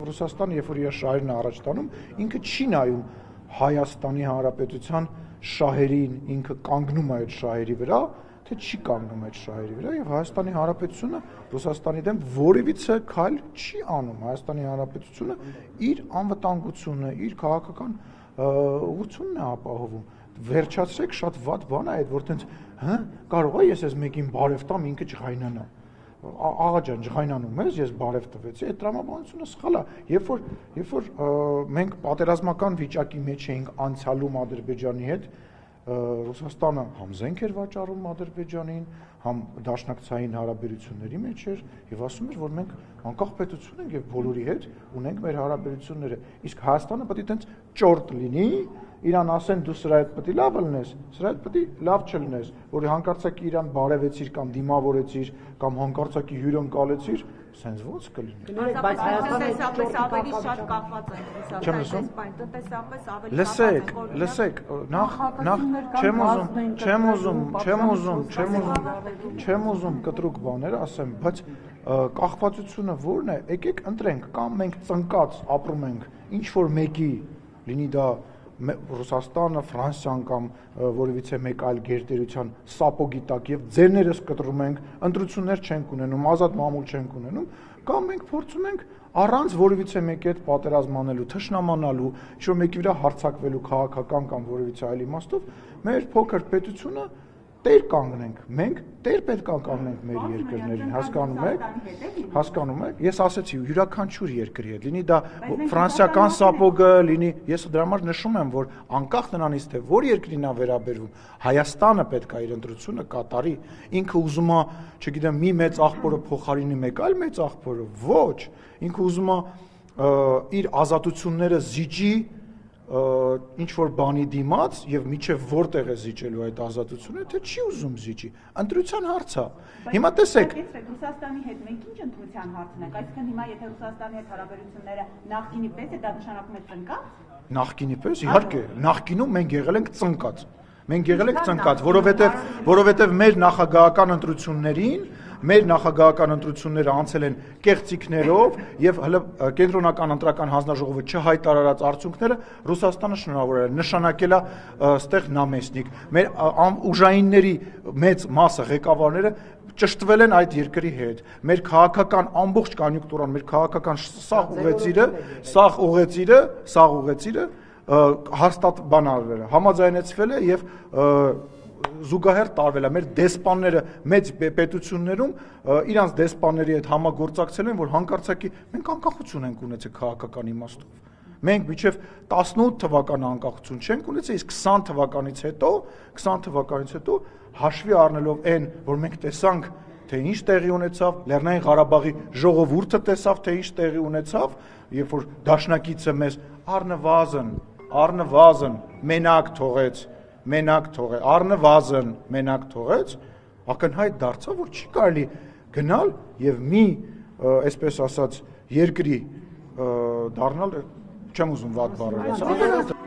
Ռուսաստանը, երբ որ իր շահերն առաջ տանում, ինքը չի նայում Հայաստանի Հանրապետության շահերին, ինքը կանգնում է այդ շահերի վրա, թե չի կանգնում այդ շահերի վրա, եւ Հայաստանի Հանրապետությունը Ռուսաստանի դեմ որևիցե քայլ չի անում։ Հայաստանի Հանրապետությունը իր անվտանգությունը, իր քաղաքական ուղղությունն է ապահովում։ Վերջացրեք, շատ վատ բան է այդ, որ տենց, կարող է ես այս մեկին բարև տամ, ինքը ջղայնանա։ Աղա ջան, ջղայնանում ես, ես բարև տվեցի, այդ տրամաբանությունը սխալ է։ Երբ որ մենք պատերազմական վիճակի մեջ էինք անցյալում Ադրբեջանի հետ, Ռուսաստանը համ զենք էր վաճառում Ադրբեջանին, համ դաշնակցային հարաբերությունների մեջ էր եւ ասում էր, որ մենք անկախ պետություն ենք եւ բոլորի հետ ունենք մեր հարաբերությունները։ Իսկ Հայաստանը պետք է տենց ճորտ լինի, իրան ասեն դու սրա հետ պետք է լավ լինես, սրա հետ պետք է լավ չլինես, որ հանկարծակի իրան բարևեցիր կամ դիմավորեցիր կամ հանկարծակի հյուրընկալեցիր, սենց ոնց կլինի։ Բայց Հայաստանը ավելի շատ կախված է Ռուսաստանից, տնտեսապես ավելի Լսեք, չեմ ուզում կտրուկ բաներ ասեմ, բայց կախվածությունը որն է, եկեք ընտրենք, կամ մենք ծնկած ապրում ենք ինչ որ մեկի, լինի դա Ռուսաստանը, Ֆրանսիան կամ որևիցե մեկ այլ գերտերության սապոգի տակ եւ ձերներս կտրում ենք, ընտրություններ չենք ունենում, ազատ մամուլ չենք ունենում, կամ մենք փորձում ենք առանց որևիցե մեկի հետ պատերազմ անելու, թշնամանալու, ինչ որ մեկի վրա հարձակվելու քաղաքական կամ որևիցե այլ իմաստով, մեր փոքր պետությունը տեր կանգնենք, մենք տեր պետք է կանգնենք մեր երկրներին, հասկանում եք, ես ասեցի յուրաքանչյուր երկրի հետ, լինի դա ֆրանսիական սապոգը, լինի, ես դրա համար նշում եմ, որ անկախ նրանից թե որ երկրին է վերաբերվում, Հայաստանը պետք է իր ընտրությունը կատարի, ինքը ուզում է, չգիտեմ, մի մեծ աղբորը փոխարինի մեկ այլ մեծ աղբորը, ոչ, ինքը ուզում է իր ազատությունները զիջի ինչ որ բանի դիմաց եւ միչեւ որտեղ է զիջելու այդ ազատությունը, թե չի ուզում զիջի։ Ընտրության հարց է։ Հիմա տեսեք, Ռուսաստանի հետ մենք ինչ ընտրության հարցն է, այսինքն հիմա եթե Ռուսաստանի հետ հարաբերությունները նախկինի պես է, դա նշանակում է ծնկած։ Նախկինի պես, իհարկե, նախկինում մենք եղել ենք ծնկած։ Մենք եղել ենք ծնկած, որովհետեւ մեր նախագահական ընտրությունները անցել են կեղծիքներով եւ հələ կենտրոնական ընտրական հանձնաժողովը չհայտարարած արդյունքները Ռուսաստանը շնորհավորել է, նշանակել է ստեղ նամեսնիկ։ Մեր ուժայինների մեծ մասը ղեկավարները ճշտվել են այդ երկրի հետ։ Մեր քաղաքական ամբողջ կոնյունկտուրան, մեր քաղաքական սաղ ուղեցիրը հաստատ բանալվել է, համաձայնեցվել է եւ զուգահեռ տարվել է։ Մեր դեսպանները մեծ պետություններում իրանց դեսպանների հետ համագործակցել են, որ հանկարծակի մենք անկախություն ենք ունեցել քաղաքական իմաստով։ Մենք մինչև 18 թվականը անկախություն չենք ունեցել, իսկ 20 թվականից հետո հաշվի առնելով այն, որ մենք տեսանք, թե ինչ տեղի ունեցավ, Լեռնային Ղարաբաղի ժողովուրդը տեսավ, թե ինչ տեղի ունեցավ, երբ որ դաշնակիցը մեզ առնվազն մենակ թողեց, ակնհայտ դարձավ, որ չի կարելի գնալ եւ մի, այսպես ասած, երկրի դառնալ, չեմ ուզում վատ բառեր ասել։